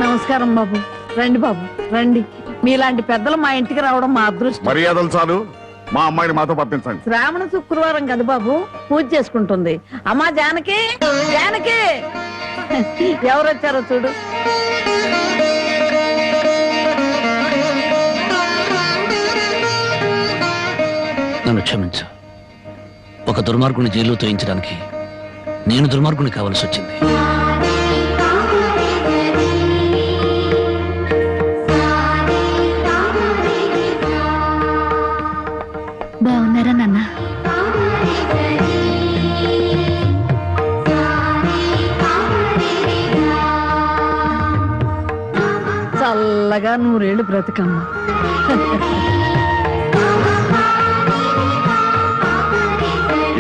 నమస్కారం బాబు. రండి బాబు రండి. మీలాంటి పెద్దలు మా ఇంటికి రావడం మా అదృష్టం. మర్యాదలు చాలు, మా అమ్మాయిని మాతో పంపించండి. శ్రావణ శుక్రవారం కదా బాబు, పూజ చేసుకుంటుంది. అమ్మా జానకి, జానకి ఎవరొచ్చారో చూడు. నన్ను క్షమించు. ఒక దుర్మార్గుని జైలు తోయించడానికి నేను దుర్మార్గుని కావాల్సి వచ్చింది. బాగున్నారా నాన్న? చల్లగా నూరేళ్ళు బ్రతికమ్మ.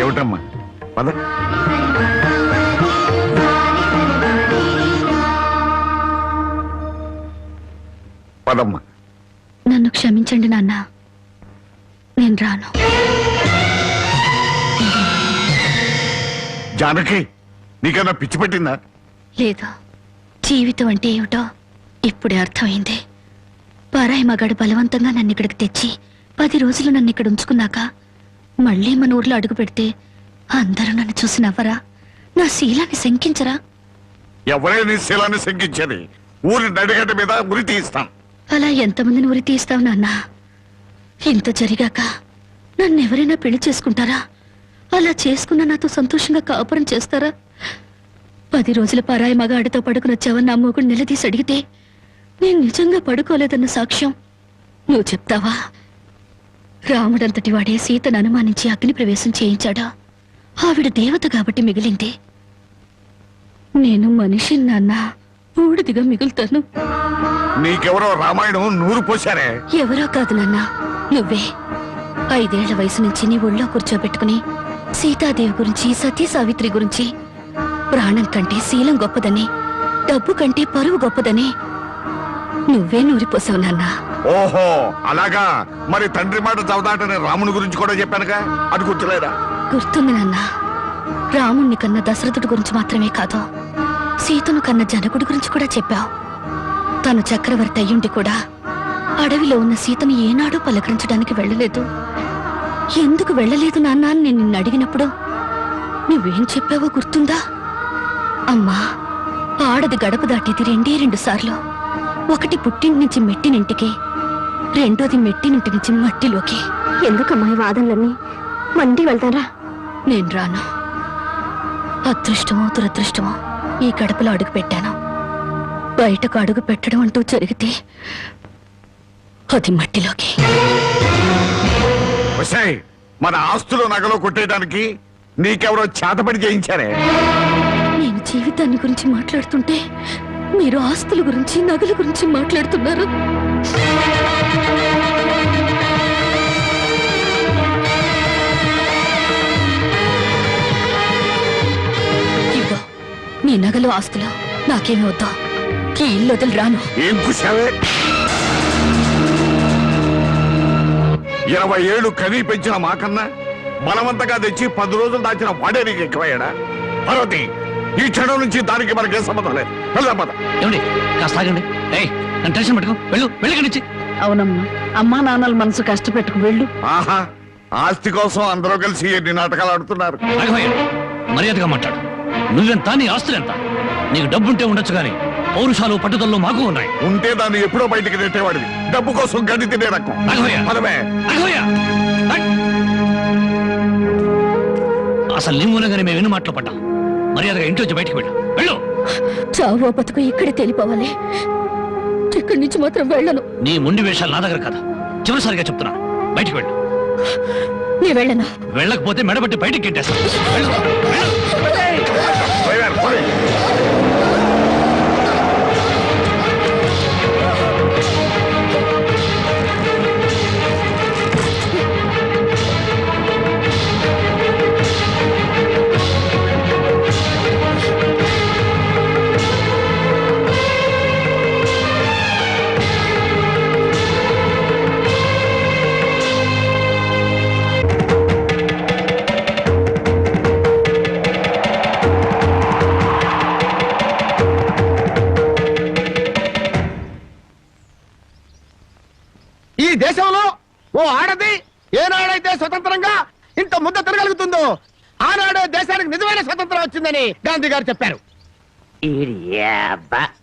ఏమిటమ్మా పద. పదమ్మా. నన్ను క్షమించండి నాన్న, నేను రాను. జానకి, నీకన్నా పిచ్చి పెట్టిందా? లేదు, జీవితం అంటే ఏమిటో ఇప్పుడే అర్థమైంది. పరాయి మగాడు బలవంతంగా నన్ను ఇక్కడికి తెచ్చి 10 రోజులు నన్ను ఇక్కడ ఉంచుకున్నాక మళ్ళీ మన ఊర్లో అడుగు పెడితే అందరూ నన్ను చూసి నవ్వరా? నా శీలాన్ని శంకించరా? ఎవరే నీ శీలాన్ని శంకించేది? ఊరి నడిగడ్డ మీద ఉరి తీస్తాం. అలా ఎంతమందిని ఉరి తీస్తావు నాన్న? ఇంత జరిగాక నన్ను ఎవరైనా పెళ్లి చేసుకుంటారా? అలా చేసుకున్న నాతో సంతోషంగా కాపురం చేస్తారా? 10 రోజుల పరాయి మగాడితో పడుకుని వచ్చావని నా మొగుడు నిలదీసి అడిగితే నేను నిజంగా పడుకోలేదన్న సాక్ష్యం నువ్వు చెప్తావా? రాముడంతటి వాడే సీతను అనుమానించి అగ్ని ప్రవేశం చేయించాడా? ఆవిడ దేవత కాబట్టి మిగిలింది. నేను మనిషి నాన్న, బూడిదిగా మిగులుతాను. నీకెవరో రామాయణం నూరు పోశారే. ఎవరో కాదు నాన్న, నువ్వే. 5 ఏళ్ల వయసు నుంచి నీ ఒళ్ళో కూర్చోబెట్టుకుని సీతాదేవి గురించి, సతీ సావిత్రి గురించి, ప్రాణం కంటే శీలం గొప్పదని, డబ్బు కంటే పరువు గొప్పదని నువ్వే నూరిపోసావు నాన్న. ఓహో అలాగా. మరి తండ్రి మాట చవదాటని రాముని గురించి కూడా చెప్పానుగా, అది గుర్తులేదా? గుర్తుంది నాన్న. రాముణ్ణి కన్న దశరథుడి గురించి మాత్రమే కాదు, సీతను కన్న జనకుడి గురించి కూడా చెప్పావు. తను చక్రవర్తి అయ్యుండి కూడా అడవిలో ఉన్న సీతను ఏనాడూ పలకరించడానికి వెళ్ళలేదు. ఎందుకు వెళ్ళలేదు నాన్న అని నేను నిన్ను అడిగినప్పుడు నువ్వేం చెప్పావో గుర్తుందా? అమ్మా, ఆడది గడప దాటేది 2 సార్లు. ఒకటి పుట్టింటి నుంచి మెట్టినింటికి, రెండోది మెట్టినింటి నుంచి మట్టిలోకి. ఎందుకమ్మా ఈ వాదనలన్నీ? మండి వెళ్తారా? నేను రాను. అదృష్టమో దురదృష్టమో ఈ గడపలో అడుగు పెట్టాను. బయటకు అడుగు పెట్టడం అంటూ జరిగితే అది మట్టిలోకి. మన ఆస్తులు నగలో కొట్టేయడానికి నీకెవరో చేతపడి చేయించారే? నేను జీవితాన్ని గురించి మాట్లాడుతుంటే మీరు ఆస్తుల గురించి, నగల గురించి మాట్లాడుతున్నారు. ఇదిగో నీ నగలు, ఆస్తులు నాకేమీ వద్దా. ఈ ఇల్లు వదిలి రాను. ఏం కూసావే? 20 ఏళ్ళు కనీ పెంచిన మాకన్నా బలవంతంగా తెచ్చి 10 రోజులు దాచిన వాడే నీకు ఎక్కువయ్యాడా? పార్వతి, ఈ క్షణం నుంచి దానికి మనకే సంబంధం లేదు. వెళ్దాం పద. ఏమండి కాస్త ఆగండి. నన్ను టెన్షన్ పెట్టుకో. వెళ్ళి. అవునమ్మా, అమ్మా నాన్నల మనసు కష్టపెట్టుకు వెళ్ళు. ఆహా, ఆస్తి కోసం అందరూ కలిసి ఎన్ని నాటకాలు ఆడుతున్నారు. మర్యాదగా మాట్లాడు. నువ్వెంత, నీ ఆస్తులెంత? నీకు డబ్బుంటే ఉండొచ్చు కానీ పౌరుషాలు, పట్టుదలలో మాకు ఉన్నాయి. ఉంటే దాన్ని ఎప్పుడో బయటికి నెట్టేవాడివి. డబ్బు కోసం గడ్డి తినే రకం. అసలు నీ మూలంగానే మేము ఎన్ని మాటలు పడ్డాం. మర్యాదగా ఇంటి వచ్చి బయటికి వెళ్ళు. చావు బతుకు ఇక్కడే తెలిపోవాలి. ఇక్కడి నుంచి మాత్రం వెళ్ళను. నీ ముండి వేషాలు నా దగ్గర కదా. చివరిసారిగా చెప్తున్నా, బయటికి వెళ్ళు. నీ వెళ్ళను. వెళ్ళకపోతే మెడబట్టి బయటికి గెట్టేస్తా. ఓ ఆడది ఏనాడైతే స్వతంత్రంగా ఇంత ముద్ద తిరగలుగుతుందో ఆనాడే దేశానికి నిజమైన స్వతంత్రం వచ్చిందని గాంధీ గారు చెప్పారు.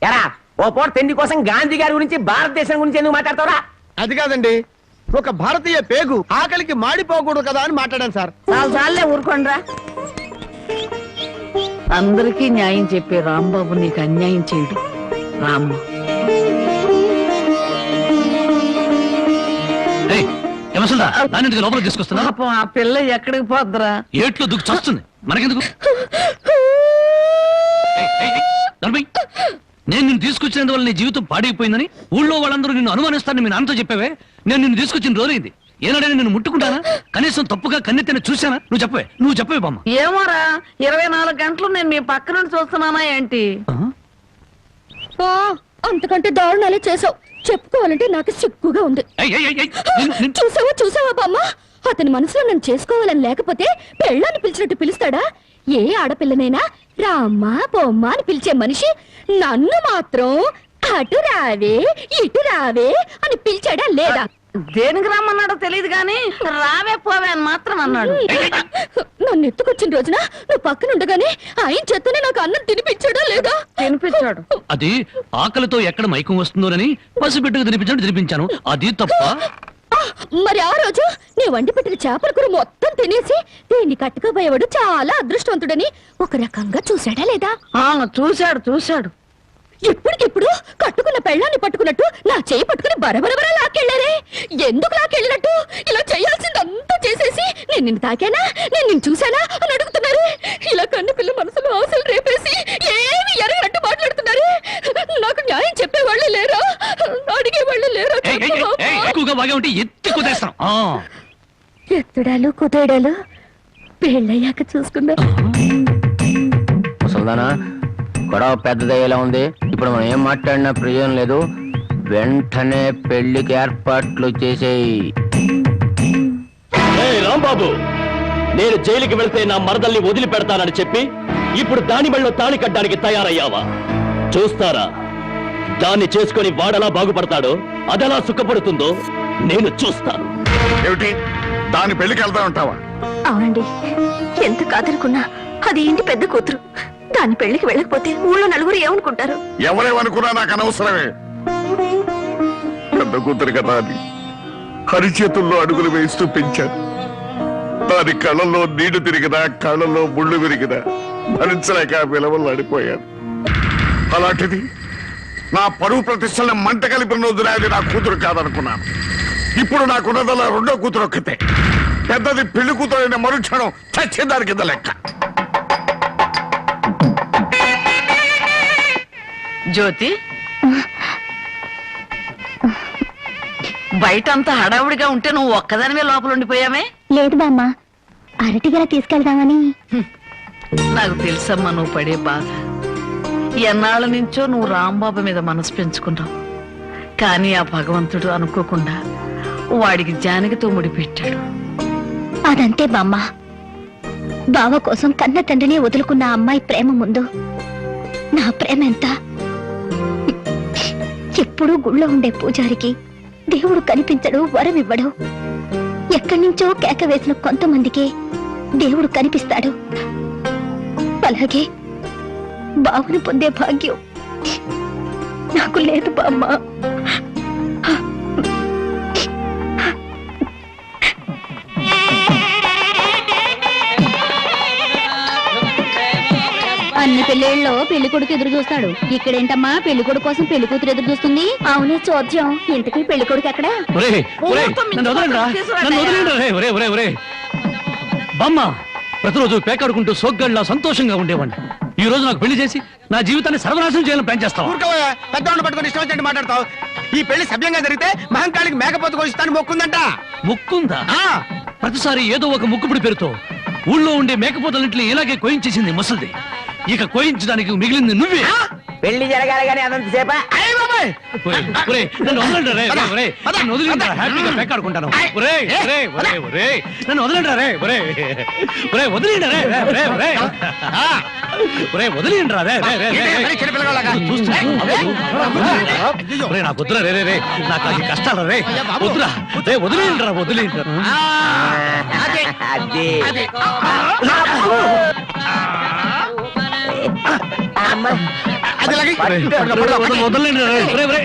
ఎరా ఓ పూట తిండి కోసం గాంధీ గారి గురించి భారతదేశం గురించి ఎందుకు మాట్లాడతావురా? అది కాదండి, ఒక భారతీయ పేగు ఆకలికి మాడిపోకూడదు కదా అని మాట్లాడాను సార్. చాలే ఊరుకోండ్రా. అందరికీ న్యాయం చెప్పే రాంబాబు నీకు అన్యాయం చేయడు. రామ్మ ఏమసలుదా దాన్ని లోపలికి తీసుకొస్తున్నా? పాపం ఆ పిల్ల ఎక్కడికి పోద్దురా? ఏట్లో దుక్కు చస్తుంది మనకెందుకు? నేను నిన్ను తీసుకొచ్చినందువల్ల నీ జీవితం పాడైపోయిందని ఊళ్ళో వాళ్ళందరూ నిన్ను అనుమానిస్తారని మీ నాన్నతో చెప్పావే. నేను నిన్ను తీసుకొచ్చిన రోజైంది. ఏనాడైనా నిన్ను ముట్టుకుంటానా? కనీసం తప్పుగా కన్నెత్తిన చూసానా? నువ్వు చెప్పవే బామ్మ. ఏమోరా 24 గంటలు నేను మీ పక్క నుండి చూస్తున్నానా ఏంటి? అంతకంటే దారుణాలే చేసావు. చెప్పుకోవాలంటే నాకు సిగ్గుగా ఉంది. చూసావా బామ్మ, అతని మనసులో నన్ను చేసుకోవాలని లేకపోతే పెళ్ళాన్ని పిలిచినట్టు పిలుస్తాడా? ఏ ఆడపిల్లనైనా రామ్మా బొమ్మ అని పిలిచే మనిషి నన్ను మాత్రం అటు రావే ఇటు రావే అని పిలిచాడా లేదా? దేనికి రమ్మన్నాడో తెలియదు గాని రావే పోవే అని మాత్రం అన్నాడు. నన్ను ఎత్తుకొచ్చిన రోజున నువ్వు పక్కన ఉండగానే ఆయన చేతనే నాకు అన్నం తినిపించాడా లేదా? తినిపించాడు. అది ఆకలితో ఎక్కడ మైకం వస్తుందోనని పసిబిడ్డకు తినిపించాను. అది తప్ప? మరి ఆ రోజు నీ వండి పెట్టిన చేపల కూర మొత్తం తినేసి దీన్ని కట్టుకోబోయేవాడు చాలా అదృష్టవంతుడని ఒక రకంగా చూశాడా లేదా? చూశాడు. ఇప్పటికిప్పుడు కట్టుకున్న పెళ్ళాన్ని పట్టుకున్నట్టు నా చేయి పట్టుకుని బరబరబర లాక్కెళ్ళారే. ఎందుకు లాక్కెళ్ళినట్టు? ఇలా చేయాల్సిందంతా చేసేసి నేను నిన్ను తాకానా, నేను నిన్ను చూశానా అని అడుగుతున్నారు. ఇలా కన్ను పిల్ల మనసులో ఆశలు రేపేసి ఏమి ఎరగనట్టు మాట్లాడుతున్నారు. నాకు న్యాయం చెప్పేవాళ్ళే లేరా? అడిగేవాళ్ళే లేరా? ఎక్కువగా బాగా ఉంటే ఎత్తి కుదేస్తాం. ఎత్తడాలు కుదేడాలు పెళ్ళయ్యాక చూసుకుందా. ముసల్దానా గొడవ పెద్దదయ్యేలా ఉంది. ఇప్పుడు మనం ఏం మాట్లాడినా ప్రయోజనం లేదు. వెంటనే పెళ్లికి ఏర్పాట్లు చేసేయి. రాంబాబు, నేను జైలుకి వెళ్తే నా మరదల్ని వదిలిపెడతానని చెప్పి ఇప్పుడు దాని బళ్ళో తాళి కట్టడానికి తయారయ్యావా? చూస్తారా దాన్ని చేసుకుని వాడలా బాగుపడతాడో, అదెలా సుఖపడుతుందో నేను చూస్తాను. ఏమిటి దాని పెళ్లికి వెళ్తా ఉంటావా? అవునండి, ఎంత కాదనుకున్నా అది ఇంటి పెద్ద కూతురు. దాని పెళ్లికి వెళ్ళకపోతే ఊళ్ళో నలుగురు ఏమనుకుంటారు? ఎవరేమనుకున్నా నాకు అనవసరమే. పెద్ద కూతురు కదా అని హరిచేతుల్లో అడుగులు వేస్తూ పెంచాను. దాని కళ్ళల్లో నీళ్లు తిరిగినా కళ్ళల్లో ముళ్ళు విరిగినా భరించలేక విలవలు అడిపోయాను. అలాంటిది నా పరువు ప్రతిష్టలను మంట కలిపిన రోజున అది నా కూతురు కాదనుకున్నాను. ఇప్పుడు నాకున్నదల్లా రెండో కూతురు ఒక్కతే. పెద్దది పెళ్లి కూతురు అయిన మరుక్షణం చచ్చేదాని కింద లెక్క. జ్యోతి, బయటంతా హడావుడిగా ఉంటే నువ్వు ఒక్కదానివే లోపల ఉండిపోయామే? లేదు బామ్మ, అరటిగల తీసుకెళ్దామని. నాకు తెలుసమ్మా నువ్వు పడే బాధ. ఎన్నాళ్ళ నుంచో నువ్వు రాంబాబు మీద మనసు పెంచుకున్నావు. కానీ ఆ భగవంతుడు అనుకోకుండా వాడికి జానకితో ముడిపెట్టాడు. అదంతే బామ్మ. బావ కోసం కన్న తండ్రిని వదులుకున్న అమ్మాయి ప్రేమ ముందు నా ప్రేమ ఎంత? ఎప్పుడూ గుళ్ళో ఉండే పూజారికి దేవుడు కనిపించడు, వరం ఇవ్వడు. ఎక్కడి నుంచో కేక వేసిన కొంతమందికే దేవుడు కనిపిస్తాడు. అలాగే బావును పొందే భాగ్యం నాకు లేదు బామ్మ. అన్ని పెళ్ళిళ్ళలో పెళ్లి కొడుకు ఎదురు చూస్తాడు. ఇక్కడేంటమ్మా పెళ్లి కొడుకు కోసం పెళ్లి కూతురు ఎదురు చూస్తుంది? అవునే చోద్యం. ఇంతకీ పెళ్లి కొడుకు ఎక్కడ? బామ్మ, ప్రతిరోజు పేకాడుకుంటూ సోగ్గాళ్ళ సంతోషంగా ఉండేవాడిని. ఈ రోజు నాకు పెళ్లి చేసి నా జీవితాన్ని సర్వనాశనం చేయాలని ప్లాన్ చేస్తావా? పెద్దవాళ్ళు పట్టుకుని ఇష్టం వచ్చినట్టు మాట్లాడతావు. ఈ పెళ్లి సభ్యంగా జరిగితే మహంకాళికి మేకపోతు కోసిస్తాను మొక్కుందంట. ముక్కుందా? ప్రతిసారి ఏదో ఒక ముక్కుపుడి పేరుతో ఊళ్ళో ఉండే మేకపోతలన్నింటినీ ఇలాగే కోయించేసింది ముసలిది. ఇక కోయించడానికి మిగిలింది నువ్వే. పెళ్లి జరగాలి కానీ అదంతసేపా? నన్ను వదలండి రే ఒరే నన్ను వదిలిండ్రా హ్యాపీగా పేకాడుకుంటాను ఒరే ఒరే ఒరే ఒరే నన్ను వదలండి రే ఒరే ఒరే వదిలిండ్రా రే రే రే ఒరే వదిలిండ్రా రే రే రే నాకు వద్దురా రే రే రే నాకు అది కష్టాలు రే వద్దురా రే వదిలిండ్రా వదిలిండ్రా వదలండి రే రే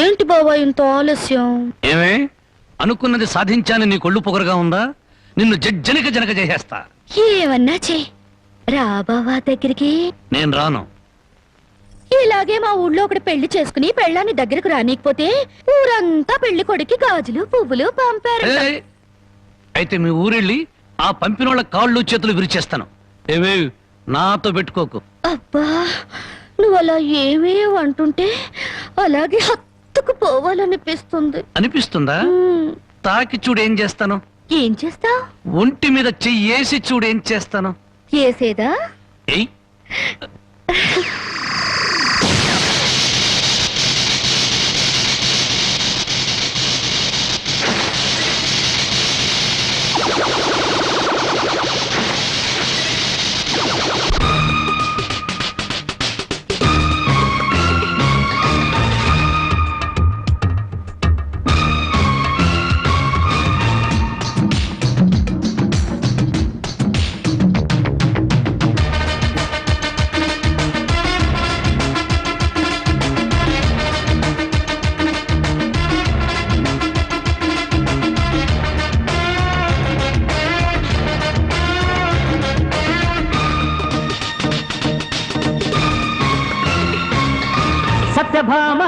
ఏంటి బాబా ఇంత ఆలస్యం? ఏమే అనుకున్నది సాధించాలని నీ కొళ్ళు పొగరుగా ఉందా? నిన్ను జనక చేసేస్తా. ఏమన్నా చే రా బావా దగ్గరికి. నేను రాను. ఇలాగే మా ఊళ్ళో ఒకటి పెళ్లి చేసుకుని పెళ్ళాన్ని దగ్గరకు రానికపోతే ఊరంతా పెళ్లి కొడుకి గాజులు పువ్వులు పంపారు. ఏయ్, అయితే మీ ఊరెళ్ళి ఆ పంపినోళ్ళ కాళ్ళు చేతులు విరిచేస్తాను. ఏవే నాతో పెట్టుకోకు. అబ్బా నువ్వు అలా ఏమీ అంటుంటే అలాగే హత్తుకు పోవాలనిపిస్తుంది. అనిపిస్తుందా? తాకి చూడు ఏం చేస్తాను. ఏం చేస్తావ్? ఒంటి మీద చెయ్యేసి చూడు ఏం చేస్తాను. ఏసేదా? ఏయ్ సత్యభామ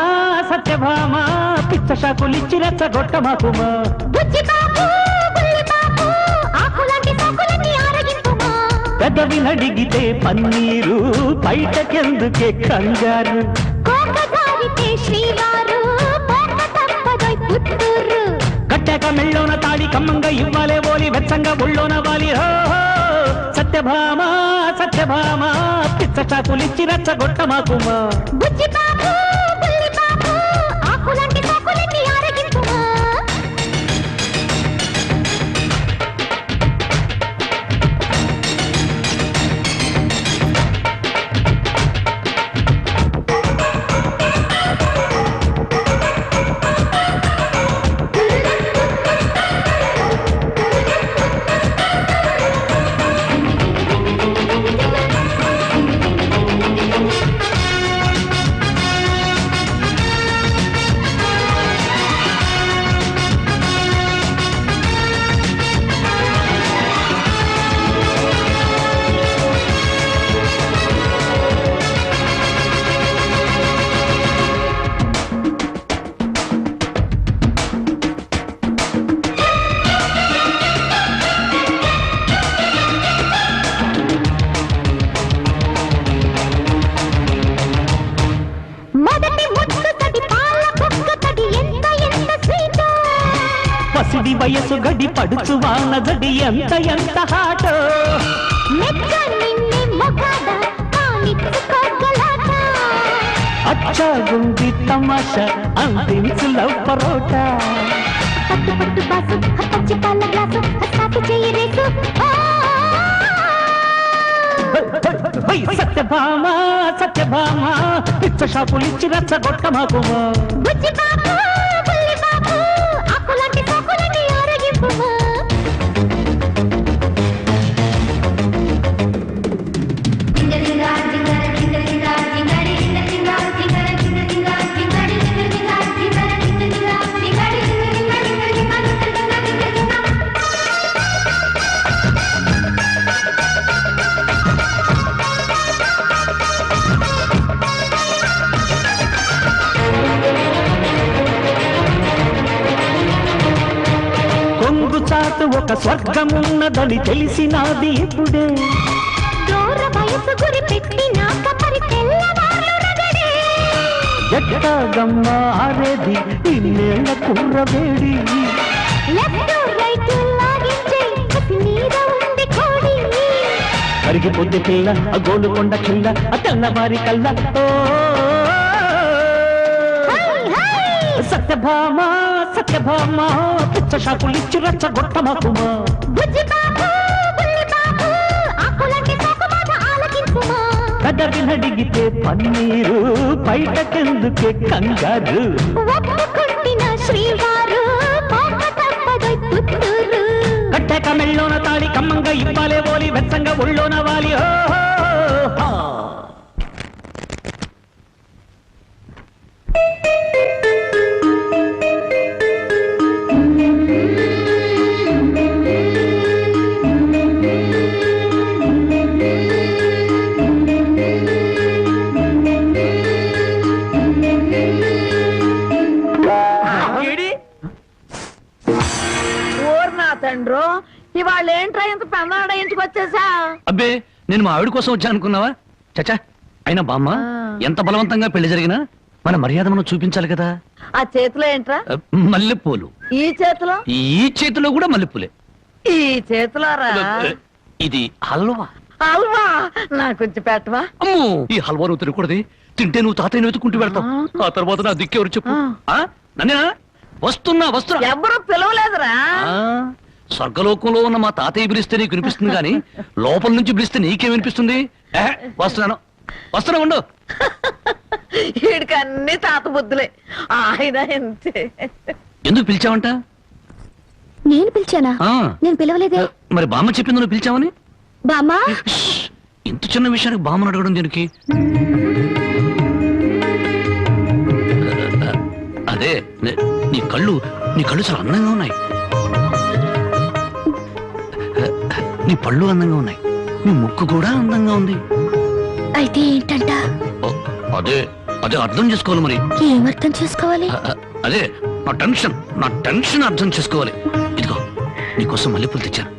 సత్యభామ పిచ్చ షాకులిచ్చి రెచ్చగొట్ట మాకుమా. పెదవి నడిగితే పన్నీరు బయటకెందుకే కంగారు. కట్టాక మెళ్ళోన తాడి కమ్మంగా ఇవ్వాలే ఓలి వెచ్చంగా ఒళ్ళోన వాలి. సత్యభామ సత్యభామ పిచ్చ చాకులిచ్చి రెచ్చగొట్ట మాకుమా. పసిడి వయసు గడి పడుచు వాన జడి ఎంత ఎంత హాటో. అచ్చాగుంది తమాషా అందించు లవ్ పరోటా. సత్యభామ సత్యభామ పిచ్చ షాపులిచ్చి రెచ్చగొట్ట మాకుమా. ఒక స్వర్గమున్నదని తెలిసినాది ఇప్పుడే. దూర వయసు గురి పెట్టినాక మరి తెల్లవార్లు రగడే. ఎట్టాగమ్మ ఆరేది ఇన్నేళ్ల కుర్రవేడి. లెఫ్ట్ రైట్ లాగించే కసి మీద ఉంది కోడి. కరిగిపోతే పిల్ల ఆ గోలుకొండ కిల్ల ఆ తెల్లవారి కల్ల. ఓ సత్యభామ సత్యభామ పిచ్చ షాపులిచ్చి రచ్చగొట్టమాకుమా. బుజ్జి బాబు బుల్లి బాబు ఆకులంటి సోకుమాట ఆలకించుమా. కదవి నడిగితే పన్నీరు బయటకెందుకే కంగారు. ఒప్పుకుంటిన శ్రీవారు పోక తప్పదొయ్ పుత్తూరు. కట్టెక మెళ్ళోన తాళి కమ్మంగా ఇవ్వాలే ఓలి వెచ్చంగా ఒళ్ళోన వాలి. ఓ ఓర్నా తండ్రో, ఇవాళ ఏంట్రా ఇంత పెన్నాడ ఇంటికొచ్చేసా? అబ్బే నేను మా ఆవిడ కోసం వచ్చా అనుకున్నావా? చచ్చా, అయినా బామ్మ ఎంత బలవంతంగా పెళ్లి జరిగినా మన మర్యాద మనం చూపించాలి కదా. ఆ చేతిలో ఏంట్రా? మల్లెపూలు. ఈ చేతిలో? ఈ చేతిలో కూడా మల్లెపూలే. ఈ చేతిలో రా. ఇది హల్వా. హల్వా నాకు కొంచెం పెట్టవా? అమ్మో, ఈ హల్వా నువ్వు తినకూడదు. తింటే నువ్వు తాతయ్యను వెతుకుంటూ వెళ్తావు. ఆ తర్వాత నా దిక్కెవరు చెప్పు? నన్నేనా? వస్తున్నా వస్తున్నా. ఎవరు పిలవలేదురా. ఆ, స్వర్గలోకంలో ఉన్న మా తాతయ్య పిలిస్తే నీకు వినిపిస్తుంది కానీ లోపల నుంచి పిలిస్తే నీకేం వినిపిస్తుంది? వస్తున్నాను వస్తున్నా ఉండు. వీడికి అన్ని తాత బుద్ధులే. ఆయన అంతే. ఎందుకు పిలిచావంట? నేను పిలిచానా? ఆ, నేను పిలవలేదే. మరి బామ్మ చెప్పింది నువ్వు పిలిచావని. బామ్మా షష్, ఇంత చిన్న విషయానికి బామ్మను అడగడం దీనికి? అదే నీ కళ్ళు చాలా అందంగా ఉన్నాయి. నీ పళ్ళు అందంగా ఉన్నాయి. నీ ముక్కు కూడా అందంగా ఉంది. అయితే ఏంటంట? ఓ, అదే అదే అర్థం చేసుకోవాలి మరి. ఏమర్థం చేసుకోవాలి? అదే నా టెన్షన్ అర్థం చేసుకోవాలి. ఇదిగో నీకోసం మల్లెపూలు తెచ్చాను.